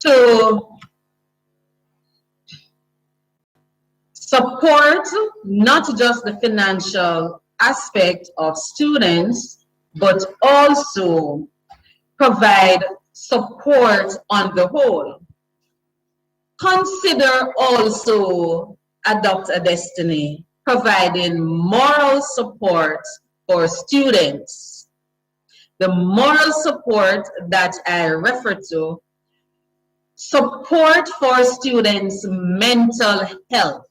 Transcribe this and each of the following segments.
to support not just the financial aspect of students, but also provide support on the whole. Consider also Adopt a Destiny, providing moral support for students. The moral support that I refer to, support for students' mental health.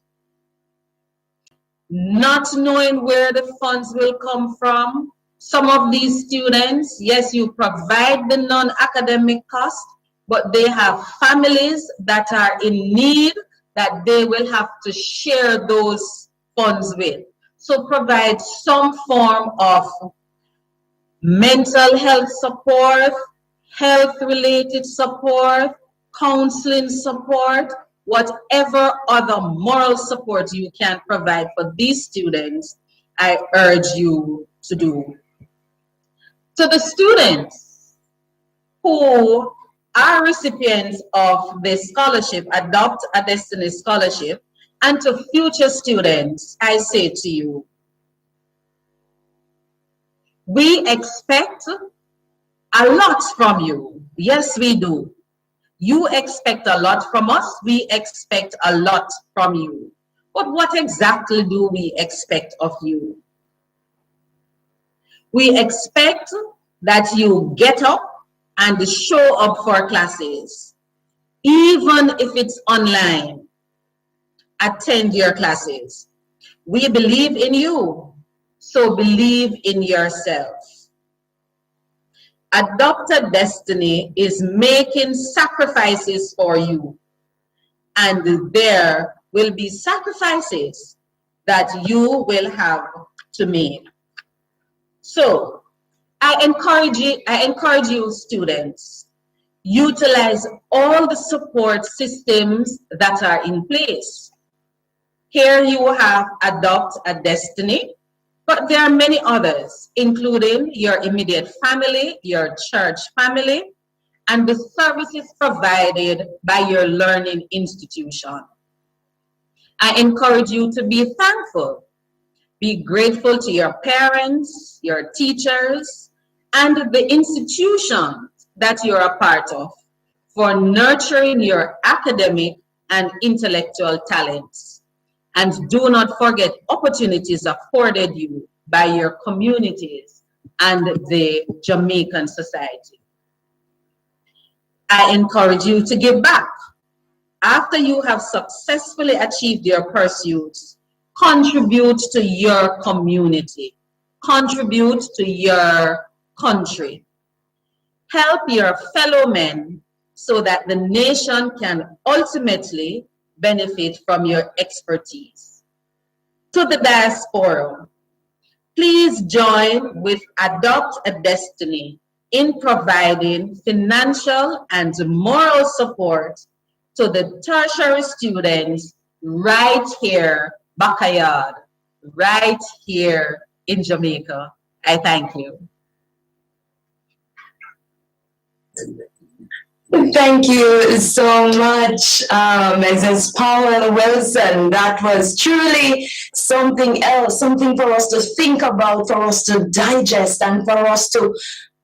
Not knowing where the funds will come from. Some of these students, yes, you provide the non-academic cost, but they have families that are in need that they will have to share those funds with. So provide some form of mental health support, health-related support, counseling support, whatever other moral support you can provide for these students, I urge you to do. To the students who are recipients of the scholarship, Adopt a Destiny scholarship, and to future students, I say to you, we expect a lot from you. Yes, we do. You expect a lot from us. We expect a lot from you. But what exactly do we expect of you? We expect that you get up and show up for classes, even if it's online. Attend your classes. We believe in you, so believe in yourself. Adopt a Destiny is making sacrifices for you, and there will be sacrifices that you will have to make. So I encourage you students, utilize all the support systems that are in place. Here you have Adopt a Destiny, but there are many others, including your immediate family, your church family, and the services provided by your learning institution. I encourage you to be thankful. Be grateful to your parents, your teachers, and the institutions that you're a part of for nurturing your academic and intellectual talents. And do not forget opportunities afforded you by your communities and the Jamaican society. I encourage you to give back. After you have successfully achieved your pursuits, contribute to your community, contribute to your country. Help your fellow men so that the nation can ultimately benefit from your expertise. To the diaspora, please join with Adopt a Destiny in providing financial and moral support to the tertiary students right here, backyard, right here in Jamaica. I thank you. Thank you so much, Mrs. Powell Wilson. That was truly something else, something for us to think about, for us to digest, and for us to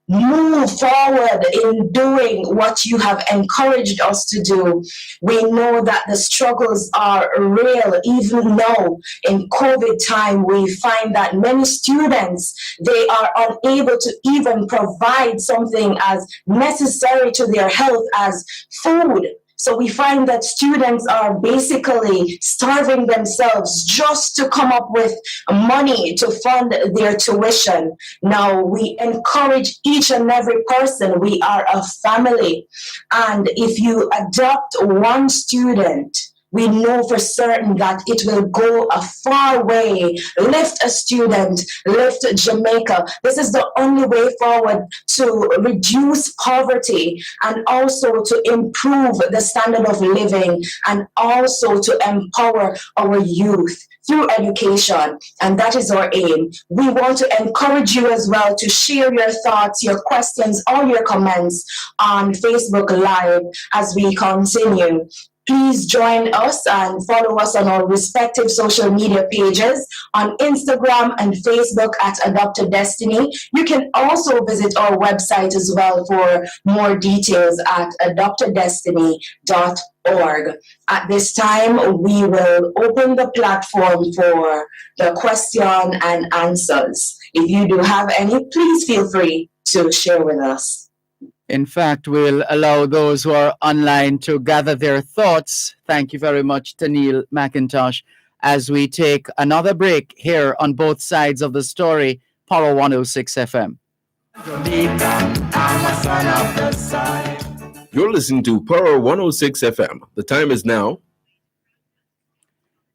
move forward in doing what you have encouraged us to do. We know that the struggles are real. Even though in COVID time, we find that many students, they are unable to even provide something as necessary to their health as food. So we find that students are basically starving themselves just to come up with money to fund their tuition. Now, we encourage each and every person. We are a family. And if you adopt one student, we know for certain that it will go a far way. Lift a student, lift Jamaica. This is the only way forward to reduce poverty and also to improve the standard of living and also to empower our youth. through education, and that is our aim. We want to encourage you as well to share your thoughts, your questions, or your comments on Facebook Live as we continue. Please join us and follow us on our respective social media pages on Instagram and Facebook at Adopted Destiny. You can also visit our website as well for more details at adopteddestiny.org. At this time, we will open the platform for the question and answers. If you do have any, please feel free to share with us. In fact, we'll allow those who are online to gather their thoughts. Thank you very much, Tennille McIntosh, as we take another break here on both sides of the story, Power 106 FM. You're listening to Power 106 FM. The time is now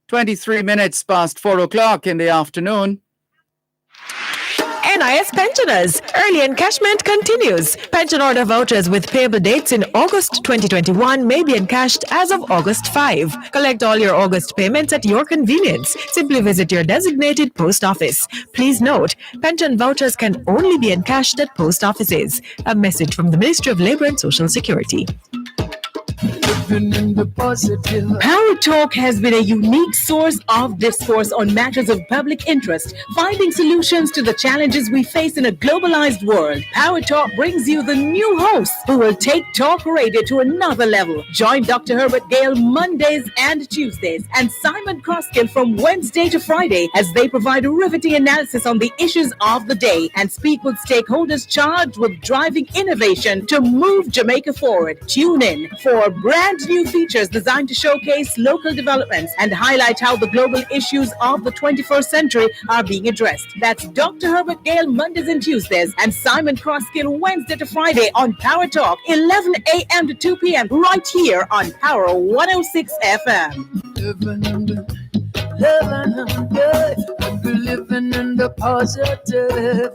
23 minutes past 4 o'clock in the afternoon. NIS pensioners. Early encashment continues. Pension order vouchers with payable dates in August 2021 may be encashed as of August 5. Collect all your August payments at your convenience. Simply visit your designated post office. Please note, pension vouchers can only be encashed at post offices. A message from the Ministry of Labour and Social Security. Power Talk has been a unique source of discourse on matters of public interest, finding solutions to the challenges we face in a globalized world. Power Talk brings you the new hosts who will take talk radio to another level. Join Dr. Herbert Gale Mondays and Tuesdays and Simon Croskill from Wednesday to Friday as they provide a riveting analysis on the issues of the day and speak with stakeholders charged with driving innovation to move Jamaica forward. Tune in for brand new features designed to showcase local developments and highlight how the global issues of the 21st century are being addressed. That's Dr. Herbert Gale Mondays and Tuesdays and Simon Croskill Wednesday to Friday on Power Talk, 11 a.m. to 2 p.m. right here on Power 106 FM. Living in the positive.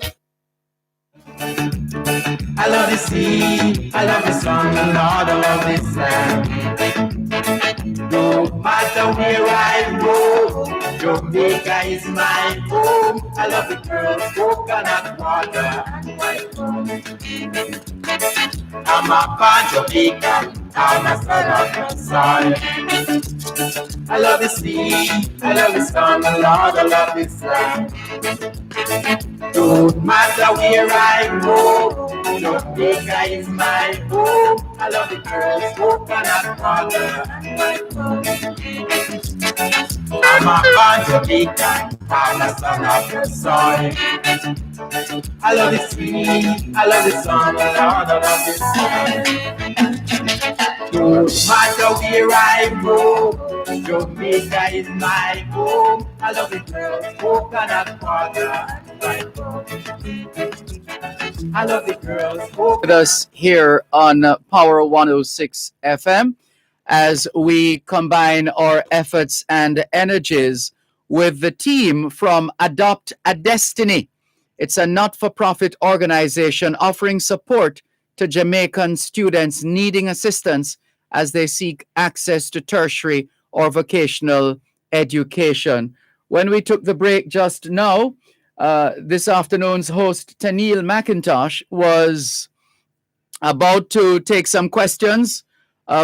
I love the sea, I love the sun, and Lord, I love this land. No matter where I go, Jamaica is my home. I love the girls, coconut water, and white rum. I'm a fan Jamaica, I'm a son of the sun. I love the sea, I love the sun, and Lord, I love this land. Don't matter where I go, Jamaica is my home. I love the girls, coconut water, and white rum. I'm a fan Jamaica, I'm a son of the sun. I love the sea, I love the sun, Lord, I love the sea. No matter where I go, Jamaica is my home. I love the girls, coconut water, and white rum. I love the girls. With us here on Power 106 FM as we combine our efforts and energies with the team from Adopt a Destiny. It's a not-for-profit organization offering support to Jamaican students needing assistance as they seek access to tertiary or vocational education. When we took the break just now, this afternoon's host, Tennille McIntosh, was about to take some questions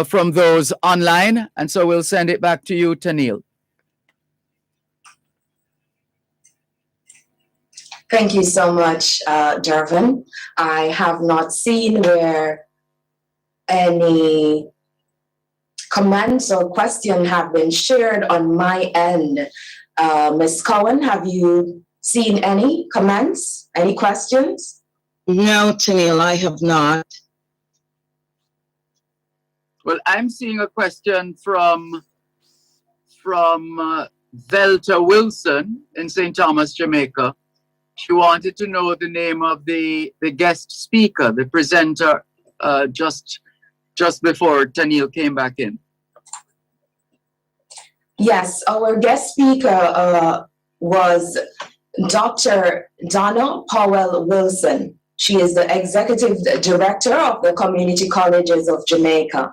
from those online, and so we'll send it back to you, Tennille. Thank you so much, Dervan. I have not seen where any comments or questions have been shared on my end. Ms. Cohen, have you seen any comments, any questions? No, Tennille, I have not. Well, I'm seeing a question from Velta Wilson in St. Thomas, Jamaica. She wanted to know the name of the guest speaker, the presenter, just before Tennille came back in. Yes, our guest speaker was Dr. Donna Powell Wilson. She is the Executive Director of the Community Colleges of Jamaica.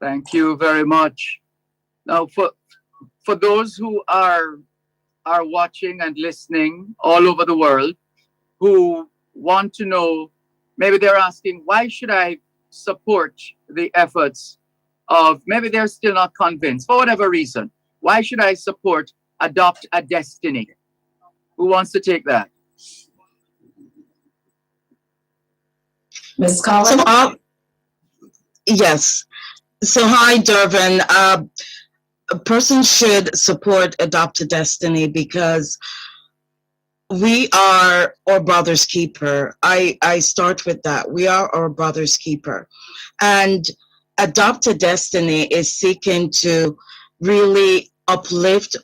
Thank you very much. Now, for those who are watching and listening all over the world, who want to know, maybe they're asking, why should I support the efforts of, maybe they're still not convinced for whatever reason. Why should I support Adopt a Destiny? Who wants to take that? Ms. Collins? So, yes. So, hi, Dervan. A person should support Adopt a Destiny because we are our brother's keeper. I start with that. We are our brother's keeper. And Adopt a Destiny is seeking to really uplift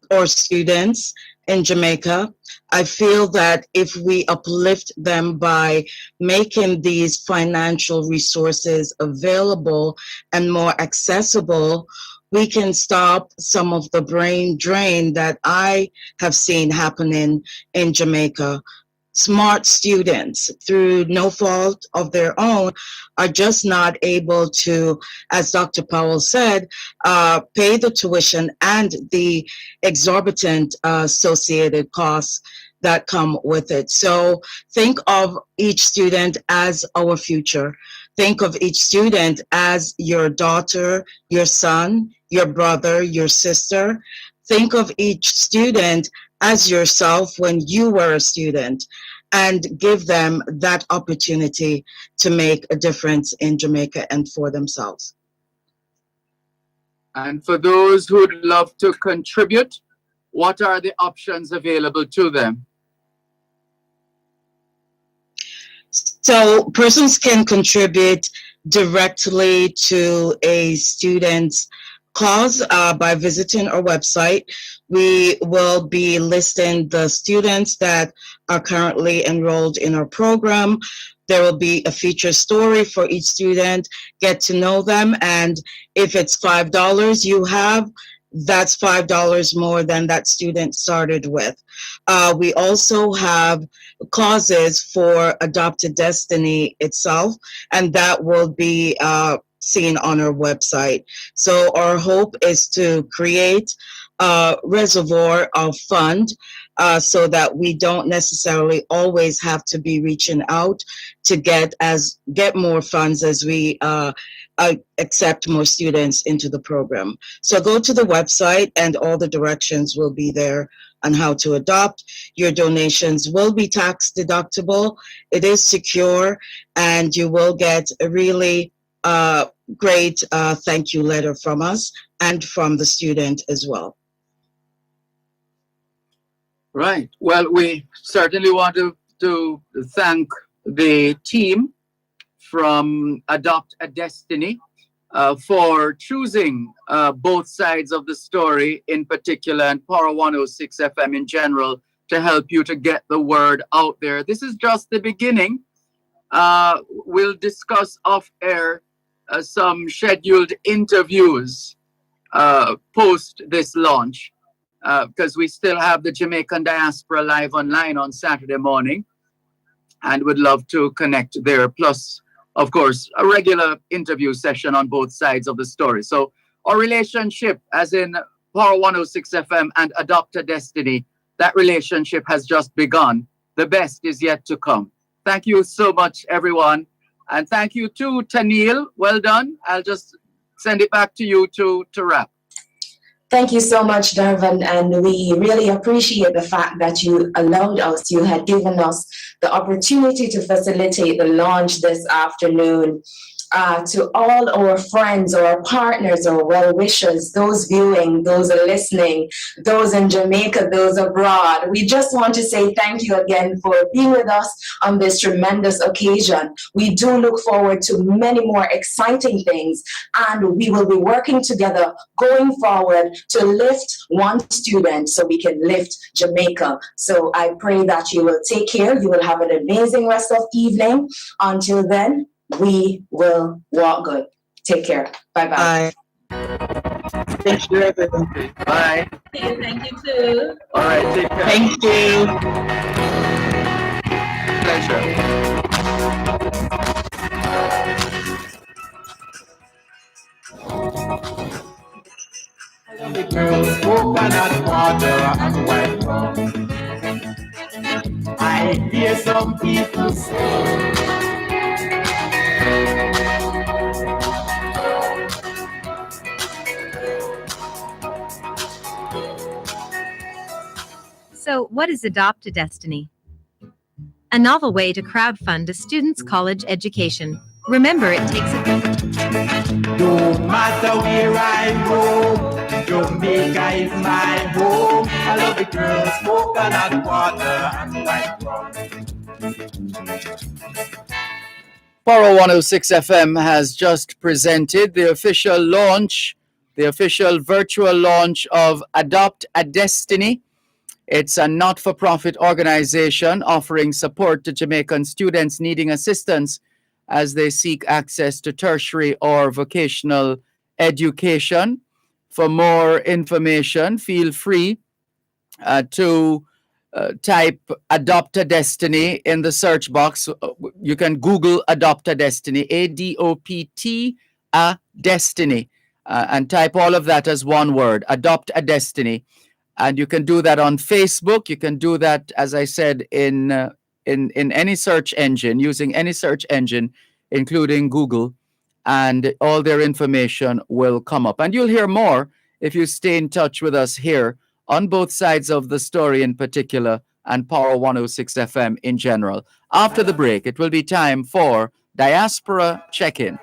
our students in Jamaica. I feel that if we uplift them by making these financial resources available and more accessible, we can stop some of the brain drain that I have seen happening in Jamaica. Smart students, through no fault of their own, are just not able to, as Dr. Powell said, pay the tuition and the exorbitant associated costs that come with it. So think of each student as our future. Think of each student as your daughter, your son, your brother, your sister. Think of each student as yourself when you were a student, and give them that opportunity to make a difference in Jamaica and for themselves. And for those who would love to contribute, what are the options available to them? So persons can contribute directly to a student's cause by visiting our website. We will be listing the students that are currently enrolled in our program. There will be a feature story for each student, get to know them, and if it's $5 you have, that's $5 more than that student started with. We also have causes for Adopt a Destiny itself, and that will be seen on our website. So our hope is to create a reservoir of fund so that we don't necessarily always have to be reaching out to get more funds as we accept more students into the program. So go to the website and all the directions will be there on how to adopt. Your donations will be tax deductible. It is secure, and you will get a really great thank you letter from us and from the student as well. Right. Well, we certainly want to thank the team from Adopt a Destiny for choosing both sides of the story in particular, and Power 106 FM in general, to help you to get the word out there. This is just the beginning. We'll discuss off air some scheduled interviews post this launch, because we still have the Jamaican Diaspora live online on Saturday morning, and would love to connect there. Plus, of course, a regular interview session on both sides of the story. So our relationship, as in Power 106 FM and Adopt a Destiny, that relationship has just begun. The best is yet to come. Thank you so much, everyone. And thank you to Tanil. Well done. I'll just send it back to you to wrap. Thank you so much, Dervan, and we really appreciate the fact that you allowed us, you had given us the opportunity to facilitate the launch this afternoon. To all our friends, our partners, our well-wishers, those viewing, those listening, those in Jamaica, those abroad, we just want to say thank you again for being with us on this tremendous occasion. We do look forward to many more exciting things, and we will be working together going forward to lift one student so we can lift Jamaica. So I pray that you will take care. You will have an amazing rest of evening. Until then, we will walk good. Take care. Bye-bye. Bye. Thank you, everyone. Bye. Thank you too. All right, take care. Thank you. Pleasure. I hear some people say. So, what is Adopt a Destiny? A novel way to crowdfund a student's college education. Remember, it takes a... No matter where I go, Jamaica is my home. I love the girls, coconut water and white rum. Power 106 FM has just presented the official virtual launch of Adopt a Destiny. It's a not-for-profit organization offering support to Jamaican students needing assistance as they seek access to tertiary or vocational education. For more information, feel free to type Adopt a Destiny in the search box. You can Google Adopt a Destiny, ADOPT a Destiny, and type all of that as one word, Adopt a Destiny. And you can do that on Facebook. You can do that, as I said, in any search engine, using any search engine, including Google, and all their information will come up. And you'll hear more if you stay in touch with us here on both sides of the story in particular and Power 106 FM in general. After the break, it will be time for Diaspora Check-In.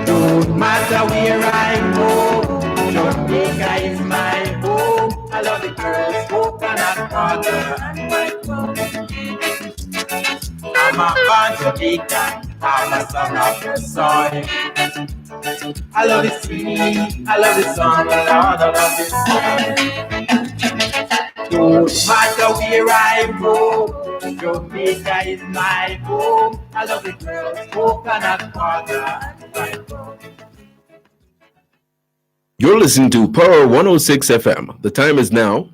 No matter where I go, Jamaica is my home. I love the girls, coconut water and white rum. I'm a born Jamaican, I'm a son of the soil. I love the sea, I love the sun, Lord, I love the sea. No matter where I go, Jamaica is my home. I love the girls, coconut water and white rum. You're listening to Power 106 FM. The time is now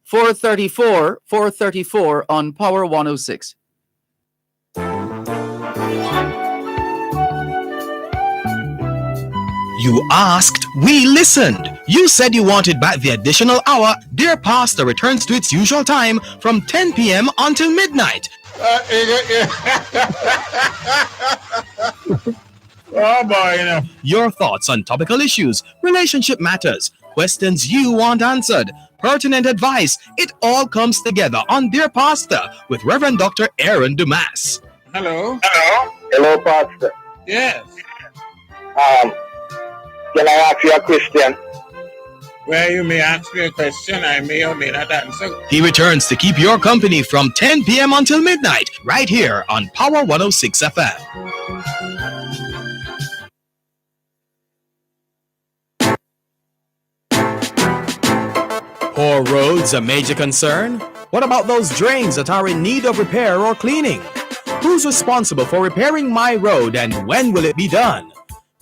4:34 on Power 106. You asked, we listened. You said you wanted back the additional hour. Dear Pastor returns to its usual time from 10 p.m. until midnight. Oh boy, Your thoughts on topical issues, relationship matters, questions you want answered, pertinent advice, it all comes together on Dear Pastor with Reverend Dr. Aaron Dumas. Hello. Hello, Pastor. Yes. Can I ask you a question? Well, you may ask me a question, I may or may not answer. He returns to keep your company from 10 p.m. until midnight, right here on Power 106 FM. Poor roads a major concern? What about those drains that are in need of repair or cleaning? Who's responsible for repairing my road and when will it be done?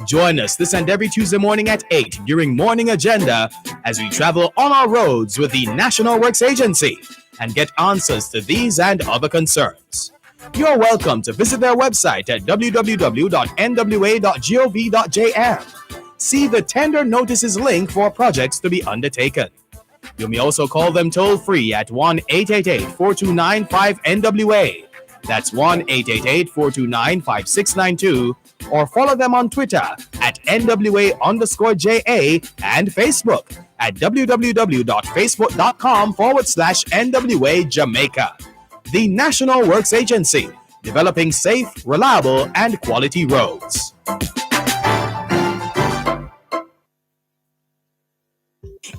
Join us this and every Tuesday morning at 8 during Morning Agenda as we travel on our roads with the National Works Agency and get answers to these and other concerns. You're welcome to visit their website at www.nwa.gov.jm. See the tender notices link for projects to be undertaken. You may also call them toll-free at 1-888-429-5NWA. That's 1-888-429-5692. Or follow them on Twitter at NWA_JA and Facebook at www.facebook.com/NWA Jamaica. The National Works Agency, developing safe, reliable, and quality roads.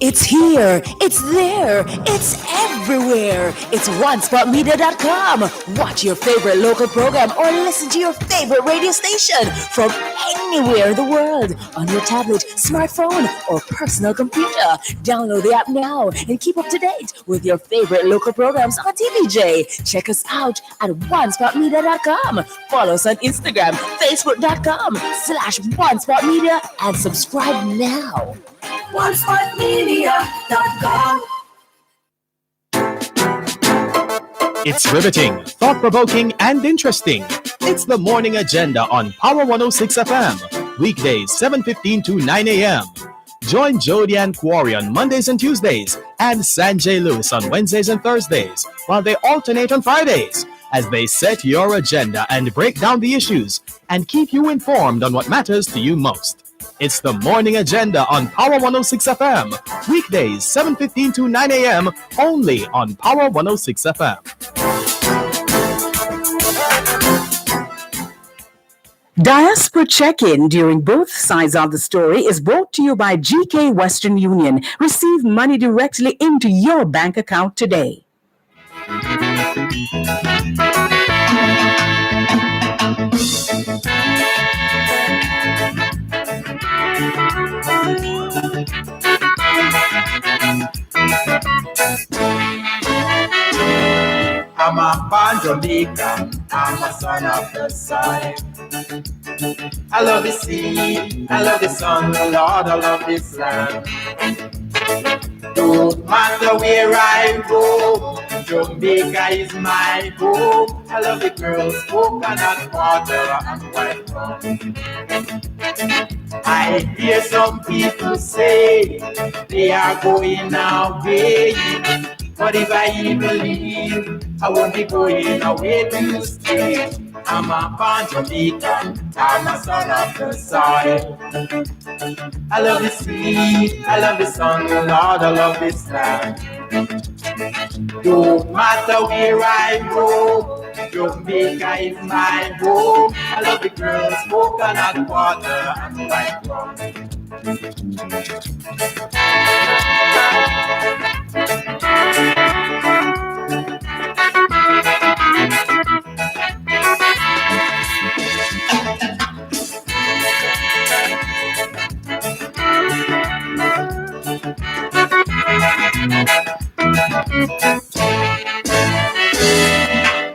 It's here, it's there, it's everywhere. It's OneSpotMedia.com. Watch your favorite local program or listen to your favorite radio station from anywhere in the world on your tablet, smartphone, or personal computer. Download the app now and keep up to date with your favorite local programs on TVJ. Check us out at OneSpotMedia.com. Follow us on Instagram, Facebook.com/OneSpotMedia, and subscribe now. OneSpotMedia.com. It's riveting, thought-provoking, and interesting. It's the Morning Agenda on Power 106 FM. Weekdays, 7:15 to 9 a.m. Join Jody and Quarry on Mondays and Tuesdays and Sanjay Lewis on Wednesdays and Thursdays, while they alternate on Fridays as they set your agenda and break down the issues and keep you informed on what matters to you most. It's the Morning Agenda on Power 106 FM, weekdays 7:15 to 9 a.m. only on Power 106 FM. Diaspora Check-In during both sides of the story is brought to you by GK Western Union. Receive money directly into your bank account today. I'm a born Jamaican, I'm a son of the soil. I love the sea, I love the sun, Lord, I love this land. Don't matter where I go, Jamaica is my home. I love the girls, coconut water and white rum. I hear some people say they are going away, but if I even leave, I won't be going away to stay. I'm a born Jamaican, I'm a son of the soil. I love the sea, I love the sun, Lord, I love this land. Don't matter where I go, Jamaica is my home. I love the girls, coconut water and white rum.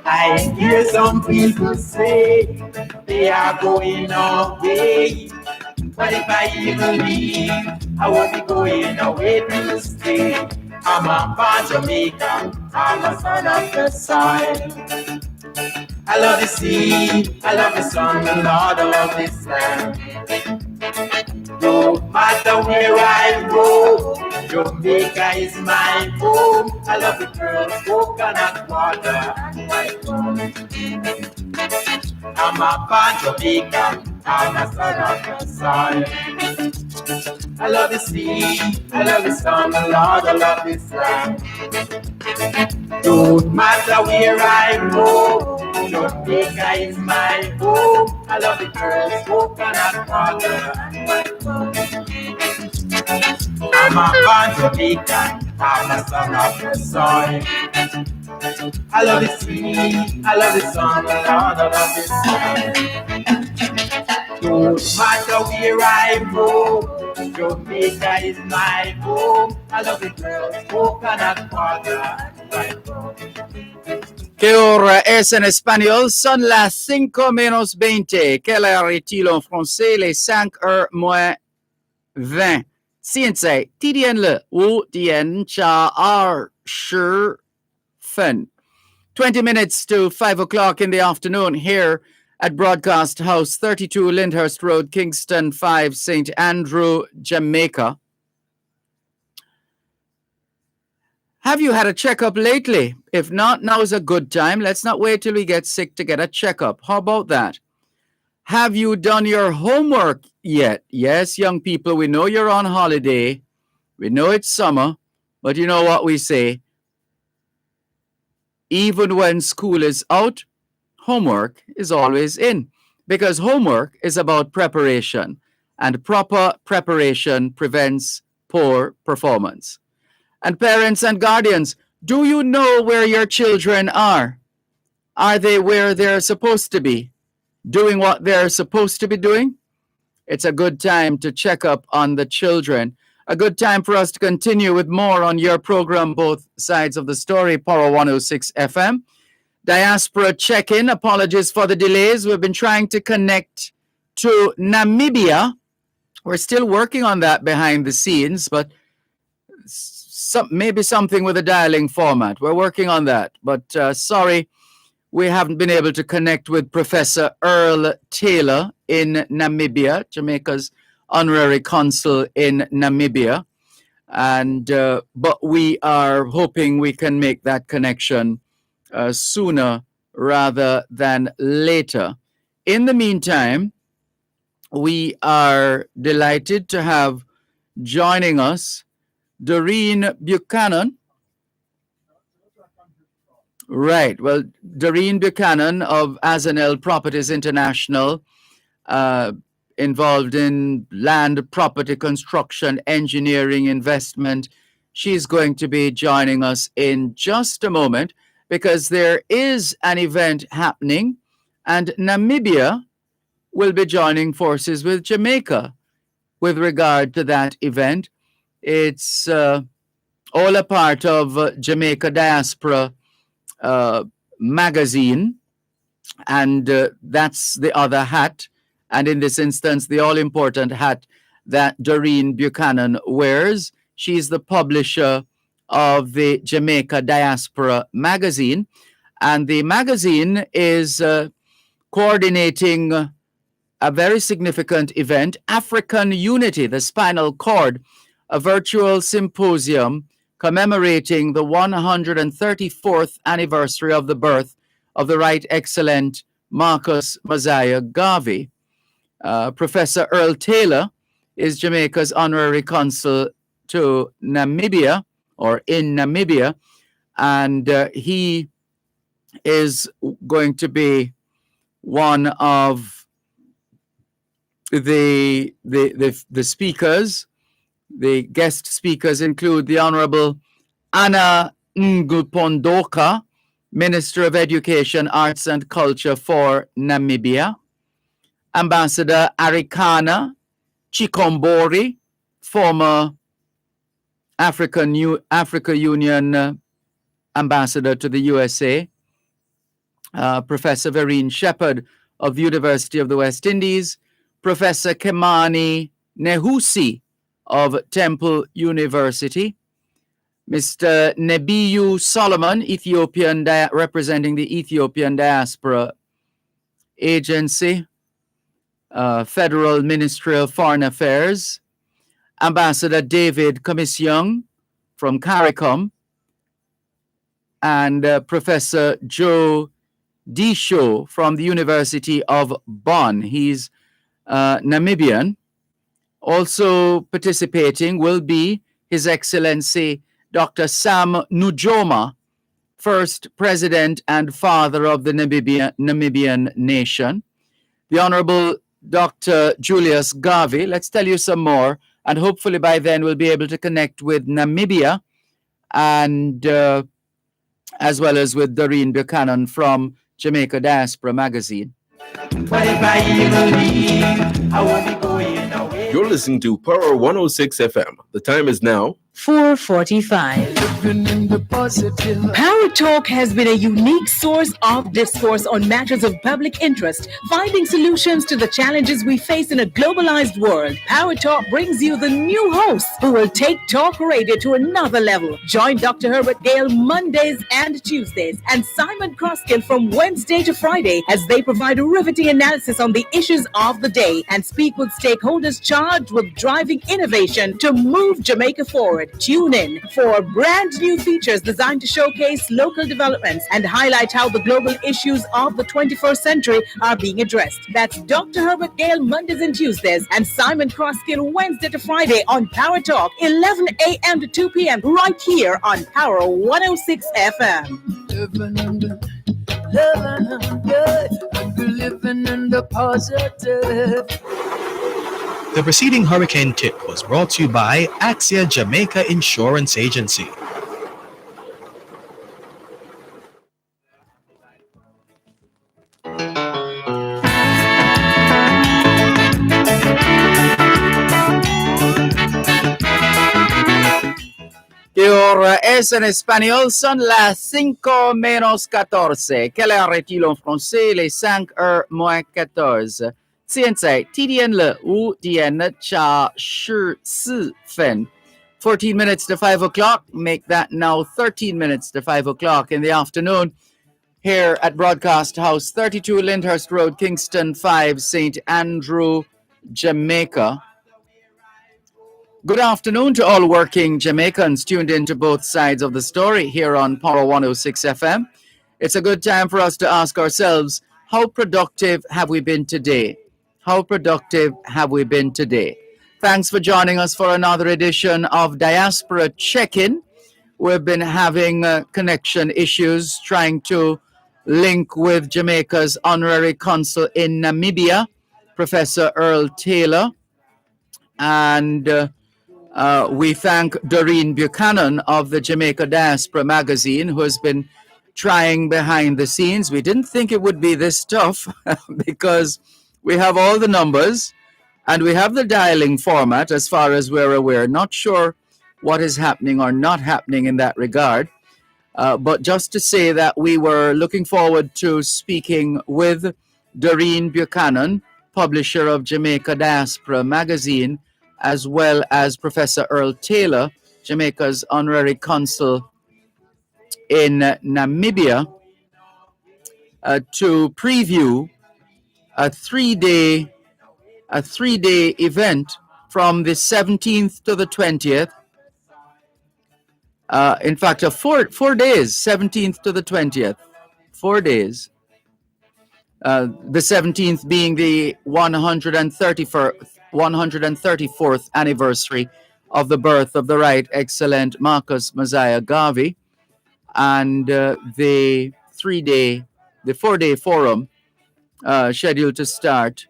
I hear some people say they are going away, but if I even leave, I won't be going away to stay. I'm a born Jamaican, I'm a son of the soil. I love the sea, I love the sun, Lord, I love this land. No matter where I go, Jamaica is my home. I love the girls, coconut water and white rum. I'm a born Jamaican, I'm a son of the soil. I love the sea, I love the sun, Lord, I love this land. Don't matter where I go, Jamaica is my home. I love the girls, coconut water and white rum. I'm a born Jamaican, I'm a son of the soil. I love the sea, I love the sun, Lord, I love this land. Don't matter where I go, Jamaica is my home. I love the girls, coconut water and white rum. ¿Qué hora es en español? Son las 5:20. Quelle heure est-il en français? Les 5:20.现在地点了5点加20分. 20 minutes to 5 o'clock in the afternoon here at Broadcast House, 32 Lyndhurst Road, Kingston 5, St. Andrew, Jamaica. Have you had a checkup lately? If not, now is a good time. Let's not wait till we get sick to get a checkup. How about that? Have you done your homework yet? Yes, young people, we know you're on holiday. We know it's summer, but you know what we say? Even when school is out, homework is always in, because homework is about preparation, and proper preparation prevents poor performance. And parents and guardians, do you know where your children are? Are they where they're supposed to be? Doing what they're supposed to be doing? It's a good time to check up on the children. A good time for us to continue with more on your program, Both Sides of the Story, Power 106 FM. Diaspora Check-In. Apologies for the delays. We've been trying to connect to Namibia. We're still working on that behind the scenes, but maybe something with a dialing format. We're working on that. But sorry, we haven't been able to connect with Professor Earl Taylor in Namibia, Jamaica's honorary consul in Namibia. And but we are hoping we can make that connection sooner rather than later. In the meantime, we are delighted to have joining us Doreen Buchanan. Right. Well, Doreen Buchanan of Azanel Properties International, involved in land, property, construction, engineering, investment. She's going to be joining us in just a moment because there is an event happening, and Namibia will be joining forces with Jamaica with regard to that event. It's all a part of Jamaica Diaspora magazine, and that's the other hat. And in this instance, the all-important hat that Doreen Buchanan wears. She's the publisher of the Jamaica Diaspora magazine, and the magazine is coordinating a very significant event, African Unity, the Spinal Cord, a virtual symposium commemorating the 134th anniversary of the birth of the Right Excellent Marcus Mosiah Garvey. Professor Earl Taylor is Jamaica's honorary consul to Namibia, or in Namibia, and he is going to be one of the speakers. The guest speakers include the Honorable Anna Ngupondoka, Minister of Education, Arts and Culture for Namibia, Ambassador Arikana Chikombori, former Africa Union ambassador to the USA, Professor Vereen Shepherd of the University of the West Indies, Professor Kemani Nehusi of Temple University, Mr. Nebiyu Solomon, representing the Ethiopian Diaspora Agency, Federal Ministry of Foreign Affairs, Ambassador David Komisyong from CARICOM, and Professor Joe Disho from the University of Bonn. He's Namibian. Also participating will be His Excellency Dr. Sam Nujoma, first president and father of the Namibian nation. The Honorable Dr. Julius Garvey. Let's tell you some more, and hopefully by then we'll be able to connect with Namibia and as well as with Doreen Buchanan from Jamaica Diaspora magazine. You're listening to Power 106 FM. The time is now 4:45. Power Talk has been a unique source of discourse on matters of public interest, finding solutions to the challenges we face in a globalized world. Power Talk brings you the new hosts who will take talk radio to another level. Join Dr. Herbert Gale Mondays and Tuesdays and Simon Croskill from Wednesday to Friday as they provide a riveting analysis on the issues of the day and speak with stakeholders charged with driving innovation to move Jamaica forward. Tune in for brand new features designed to showcase local developments and highlight how the global issues of the 21st century are being addressed. That's Dr. Herbert Gale Mondays and Tuesdays and Simon Croskill Wednesday to Friday on Power Talk, 11 a.m. to 2 p.m. right here on Power 106 FM. Living in the positive. The preceding hurricane tip was brought to you by Axia Jamaica Insurance Agency. ¿Qué hora es en espagnol? Son las 5 menos 14. Quelle heure est-il en français? Les 5 heures moins 14. 现在几点了？5点加14分。14 minutes to 5 o'clock. Make that now 13 minutes to 5 o'clock in the afternoon here at Broadcast House 32 Lyndhurst Road, Kingston 5, St. Andrew, Jamaica. Good afternoon to all working Jamaicans tuned into both sides of the story here on Power 106 FM. It's a good time for us to ask ourselves, how productive have we been today? How productive have we been today? Thanks for joining us for another edition of Diaspora Check-In. We've been having connection issues trying to link with Jamaica's honorary consul in Namibia, Professor Earl Taylor, and we thank Doreen Buchanan of the Jamaica Diaspora magazine, who has been trying behind the scenes. We didn't think it would be this tough because we have all the numbers and we have the dialing format as far as we're aware. Not sure what is happening or not happening in that regard. But just to say that we were looking forward to speaking with Doreen Buchanan, publisher of Jamaica Diaspora magazine, as well as Professor Earl Taylor, Jamaica's honorary consul in Namibia, to preview a three-day event from the 17th to the 20th. In fact, 4 days, 17th to the 20th, 4 days. The 17th being the 134th anniversary of the birth of the Right Excellent Marcus Mosiah Garvey, and the 4-day forum scheduled to start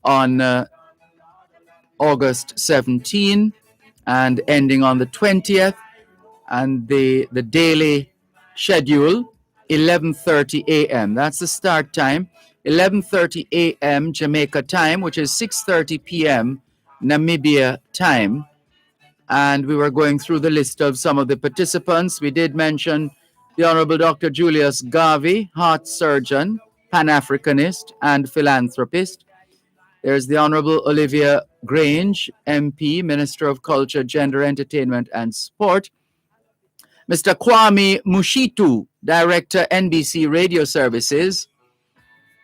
on August 17 and ending on the 20th, and the daily schedule 11:30 a.m. That's the start time. 11:30 a.m. Jamaica time, which is 6:30 p.m. Namibia time. And we were going through the list of some of the participants. We did mention the Honorable Dr. Julius Garvey, heart surgeon, Pan-Africanist, and philanthropist. There's the Honorable Olivia Grange, MP, Minister of Culture, Gender, Entertainment, and Sport. Mr. Kwame Mushitu, Director, NBC Radio Services.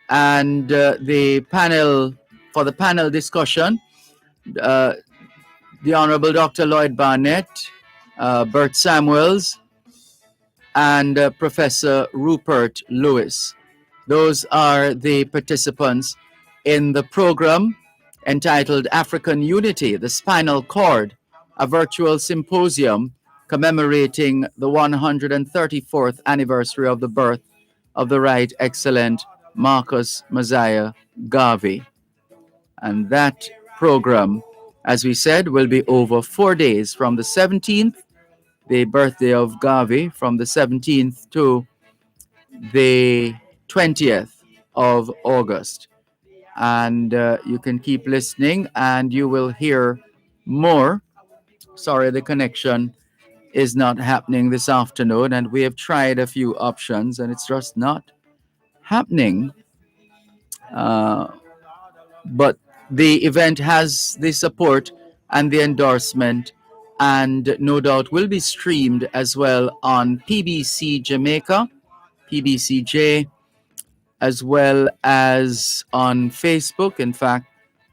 And the panel discussion, the Honorable Dr. Lloyd Barnett, Bert Samuels, and Professor Rupert Lewis. Those are the participants in the program entitled African Unity, the Spinal Cord, a virtual symposium commemorating the 134th anniversary of the birth of the Right Excellent Marcus Mosiah Garvey. And that program, as we said, will be over 4 days from the 17th, the birthday of Garvey, from the 17th to the 20th of August. And you can keep listening and you will hear more. Sorry, the connection is not happening this afternoon, and we have tried a few options and it's just not happening. But the event has the support and the endorsement, and no doubt will be streamed as well on PBC Jamaica, PBCJ, as well as on Facebook. In fact,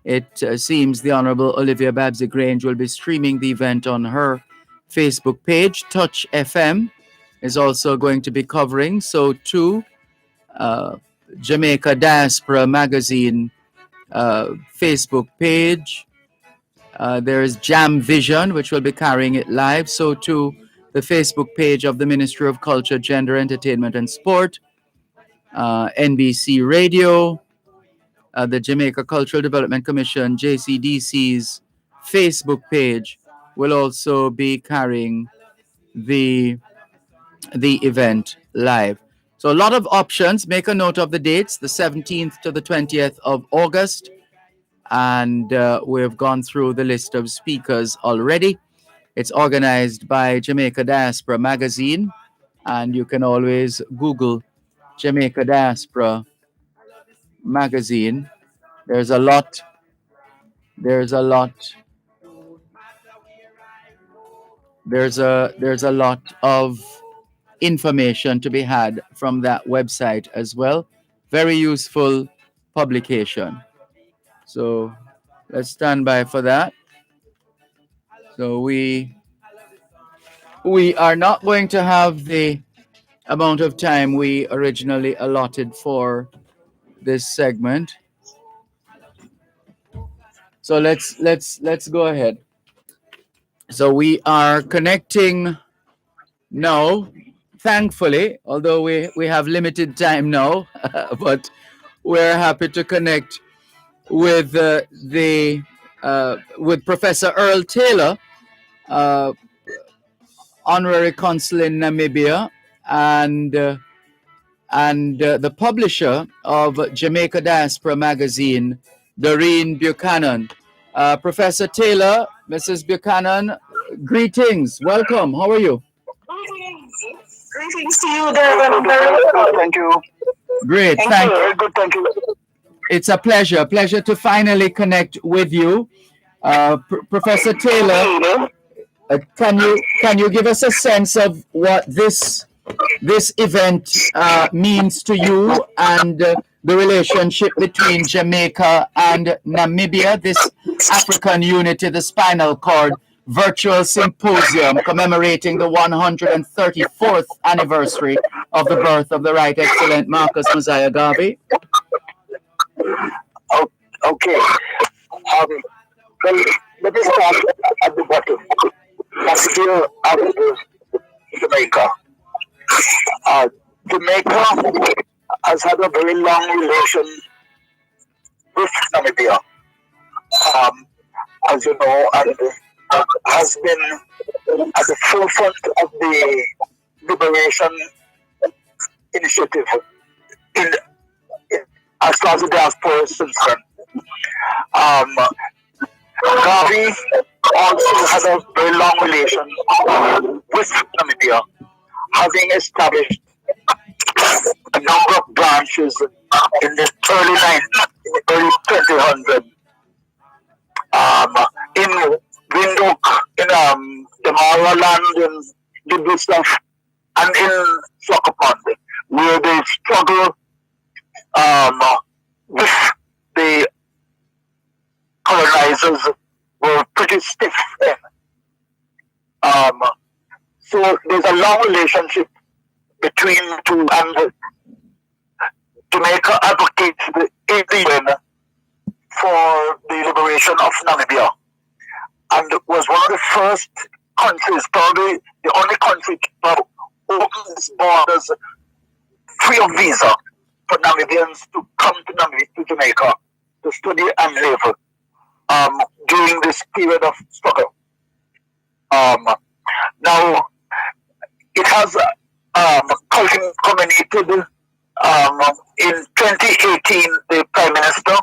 it seems the Honorable Olivia Babsy Grange will be streaming the event on her Facebook page. Touch FM is also going to be covering. So too, Jamaica Diaspora magazine Facebook page. There is Jam Vision, which will be carrying it live. So too, the Facebook page of the Ministry of Culture, Gender, Entertainment and Sport. NBC Radio, the Jamaica Cultural Development Commission, JCDC's Facebook page will also be carrying the event live. So a lot of options. Make a note of the dates, the 17th to the 20th of August. And we've gone through the list of speakers already. It's organized by Jamaica Diaspora magazine, and you can always Google Jamaica Diaspora magazine. There's a lot of information to be had from that website as well. Very useful publication. So let's stand by for that. So we are not going to have the amount of time we originally allotted for this segment. So let's go ahead. So we are connecting now, thankfully, although we have limited time now, but we're happy to connect with the with Professor Earl Taylor, uh, honorary consul in Namibia, and the publisher of Jamaica Diaspora magazine, Doreen Buchanan. Professor Taylor, Mrs. Buchanan, greetings, welcome. How are you? Greetings to you, Dervan. Very good, thank you. Great, Thank you. Very good, thank you. It's a pleasure to finally connect with you, Professor Taylor. Can you give us a sense of what this event means to you and the relationship between Jamaica and Namibia, this African Unity, the Spinal Cord virtual symposium commemorating the 134th anniversary of the birth of the Right Excellent Marcus Mosiah Garvey? Oh, okay. Well, let me start at the bottom. Namibia and Jamaica. Jamaica has had a very long relation with Namibia, as you know, and has been at the forefront of the liberation initiative in as far as the diaspora is concerned. Garvey also had a very long relation with Namibia, having established a number of branches in the early 2000s, in Windhoek, in the land, in the good stuff, and in Swakopmund, where they struggle with the colonizers were pretty stiff then. So there's a long relationship between the two, and Jamaica advocates the UN for the liberation of Namibia, and was one of the first countries, probably the only country to open its borders free of visa for Namibians to come to Jamaica to study and live during this period of struggle. Now, it has culminated in 2018, the Prime Minister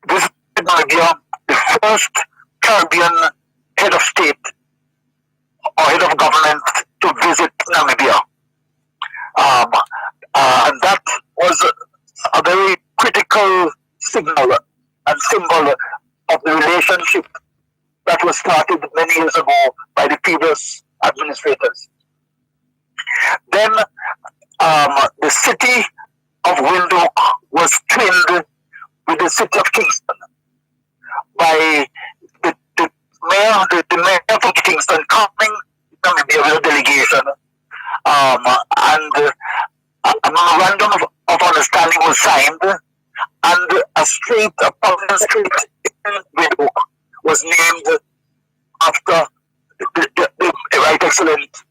visited Namibia, the first Caribbean head of state or head of government to visit Namibia. And that was a very critical signal and symbol of the relationship that was started many years ago by the previous administrators. Then the city of Windhoek was twinned with the city of Kingston by the mayor of Kingston coming to Namibia with a delegation, and a memorandum of understanding was signed, and a prominent street in Windhoek was named after the Right Excellent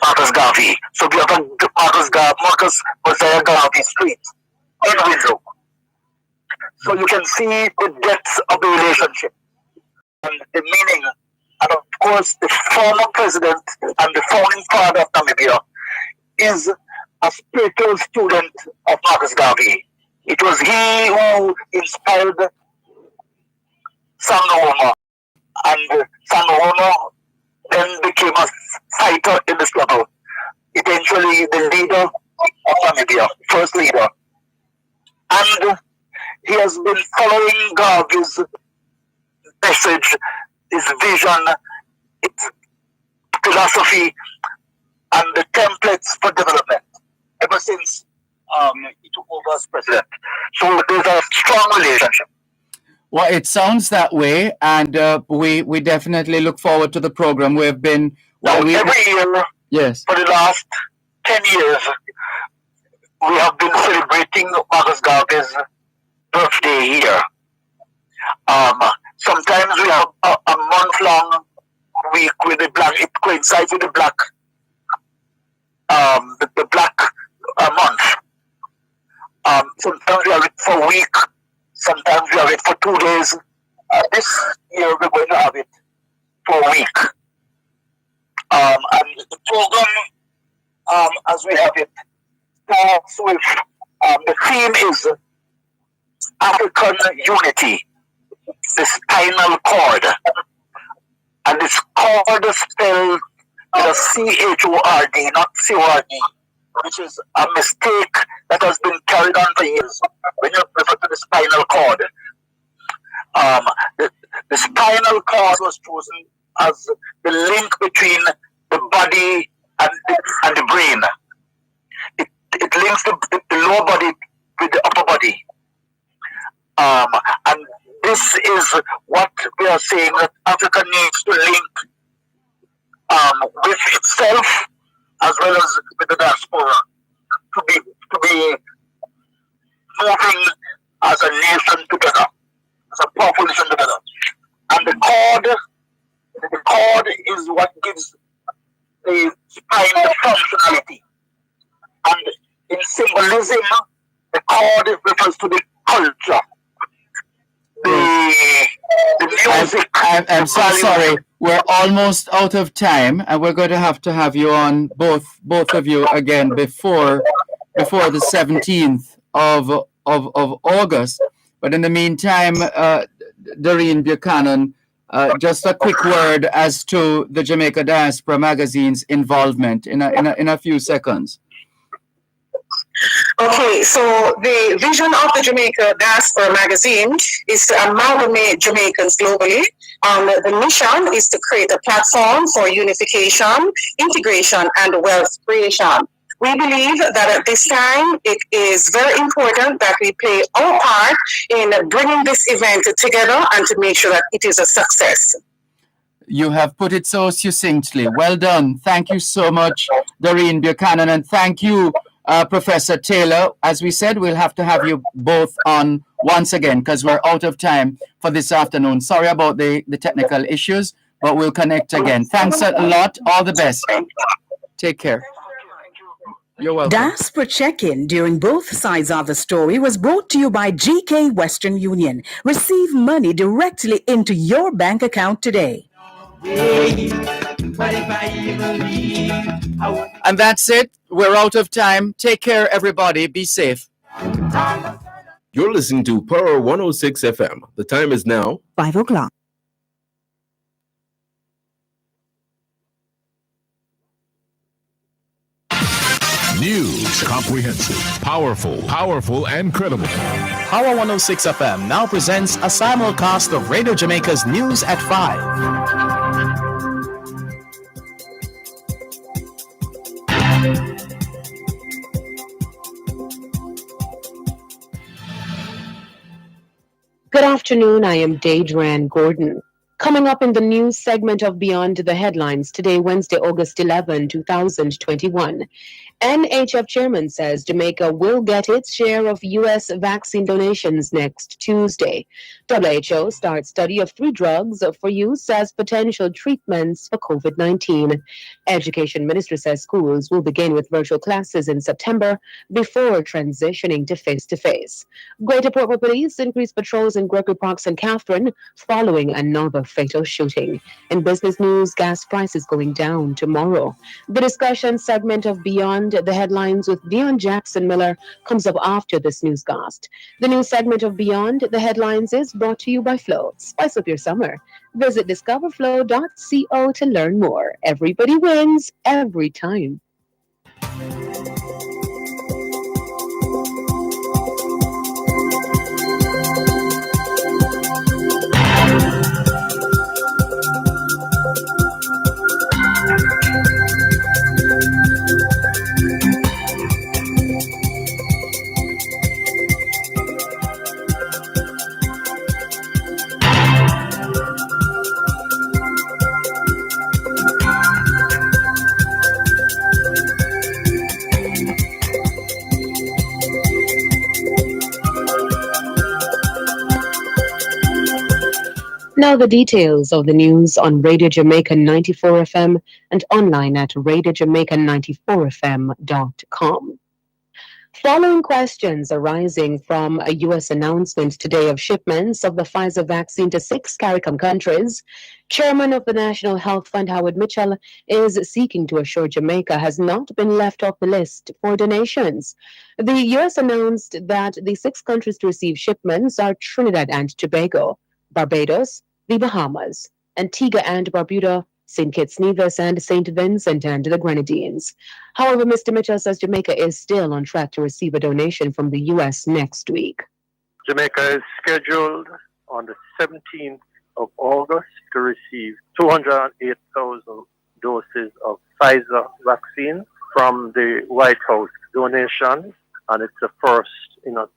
Marcus Garvey. So we have a Marcus Mosiah Garvey Street in Windhoek. So you can see the depth of the relationship and the meaning. And of course, the former president and the founding father of Namibia is a spiritual student of Marcus Garvey. It was he who inspired Sangoma, and Sangoma then became a fighter in the struggle. Eventually, the leader of Namibia, first leader. And he has been following Garvey's message, his vision, his philosophy, and the templates for development ever since he took over as president. So there's a strong relationship. Well, it sounds that way, and we definitely look forward to the program. We've been Now, well, we every year yes. for the last 10 years, we have been celebrating Marcus Garvey's birthday here. Sometimes we have a month-long week with the black. It coincides with the black, the black month. Sometimes we have it for a week. Sometimes we have it for 2 days. This year we're going to have it for a week. And the program, as we have it, starts with the theme is African unity, the spinal cord. And this cord is spelled with a C-H-O-R-D, not C-O-R-D, which is a mistake that has been carried on for years when you refer to the spinal cord. The spinal cord was chosen as the link between the body and the brain. It links the lower body with the upper body. And this is what we are saying that Africa needs to link with itself as well as with the diaspora to be moving as a nation together, as a powerful nation together. And the cord is what gives the spine the functionality. And in symbolism, the cord refers to the culture, the music. I'm so sorry. We're almost out of time, and we're going to have you on both of you again before the 17th of August. But in the meantime, Doreen Buchanan, just a quick word as to the Jamaica Diaspora magazine's involvement in a few seconds. Okay, so the vision of the Jamaica Diaspora magazine is to amalgamate Jamaicans globally. The mission is to create a platform for unification, integration, and wealth creation. We believe that at this time, it is very important that we play our part in bringing this event together and to make sure that it is a success. You have put it so succinctly. Well done. Thank you so much, Doreen Buchanan, and thank you, Professor Taylor. As we said, we'll have to have you both on once again because we're out of time for this afternoon. Sorry about the technical issues, but we'll connect again. Thanks a lot. All the best. Take care. You're welcome. Diaspora Check-In during both sides of the story was brought to you by GK Western Union. Receive money directly into your bank account today. And that's it. We're out of time. Take care, everybody. Be safe. You're listening to Power 106 FM. The time is now 5 o'clock. News, comprehensive, powerful, and credible. Power 106 FM now presents a simulcast of Radio Jamaica's News at 5. Good afternoon, I am Dervan Gordon. Coming up in the news segment of Beyond the Headlines today, Wednesday, August 11, 2021. NHF chairman says Jamaica will get its share of U.S. vaccine donations next Tuesday. WHO starts study of 3 drugs for use as potential treatments for COVID-19. Education minister says schools will begin with virtual classes in September before transitioning to face-to-face. Greater Port Police increased patrols in Gregory Park, St. Catherine following another fatal shooting. In business news, gas prices going down tomorrow. The discussion segment of Beyond the Headlines with Dion Jackson Miller comes up after this newscast. The news segment of Beyond the Headlines is brought to you by Flow. Spice up your summer. Visit discoverflow.co to learn more. Everybody wins every time. Now the details of the news on Radio Jamaica 94 FM and online at radiojamaica94fm.com. Following questions arising from a U.S. announcement today of shipments of the Pfizer vaccine to 6 CARICOM countries, Chairman of the National Health Fund Howard Mitchell is seeking to assure Jamaica has not been left off the list for donations. The U.S. announced that the 6 countries to receive shipments are Trinidad and Tobago, Barbados, the Bahamas, Antigua and Barbuda, St. Kitts Nevis, and St. Vincent and the Grenadines. However, Mr. Mitchell says Jamaica is still on track to receive a donation from the U.S. next week. Jamaica is scheduled on the 17th of August to receive 208,000 doses of Pfizer vaccine from the White House donation, and it's the first in a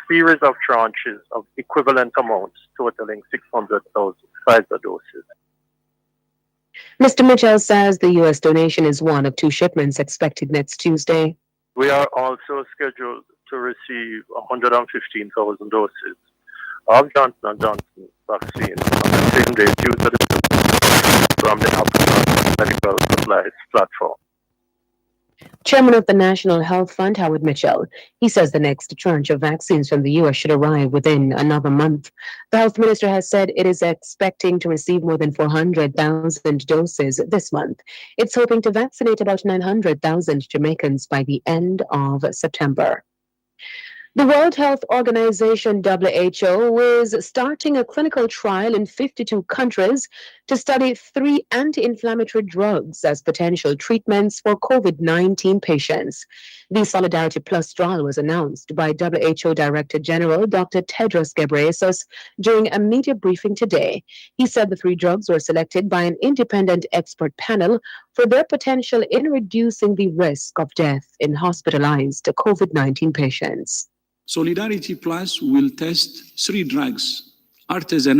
series of tranches of equivalent amounts totaling 600,000 Pfizer doses. Mr. Mitchell says the U.S. donation is one of 2 shipments expected next Tuesday. We are also scheduled to receive 115,000 doses of Johnson & Johnson vaccine on the same day, Tuesday, from the African Medical Supplies platform. Chairman of the National Health Fund, Howard Mitchell, he says the next tranche of vaccines from the U.S. should arrive within another month. The health minister has said it is expecting to receive more than 400,000 doses this month. It's hoping to vaccinate about 900,000 Jamaicans by the end of September. The World Health Organization, WHO, is starting a clinical trial in 52 countries to study 3 anti-inflammatory drugs as potential treatments for COVID-19 patients. The Solidarity Plus trial was announced by WHO Director General Dr. Tedros Ghebreyesus during a media briefing today. He said the 3 drugs were selected by an independent expert panel for their potential in reducing the risk of death in hospitalized COVID-19 patients. Solidarity Plus will test 3 drugs: artesunate,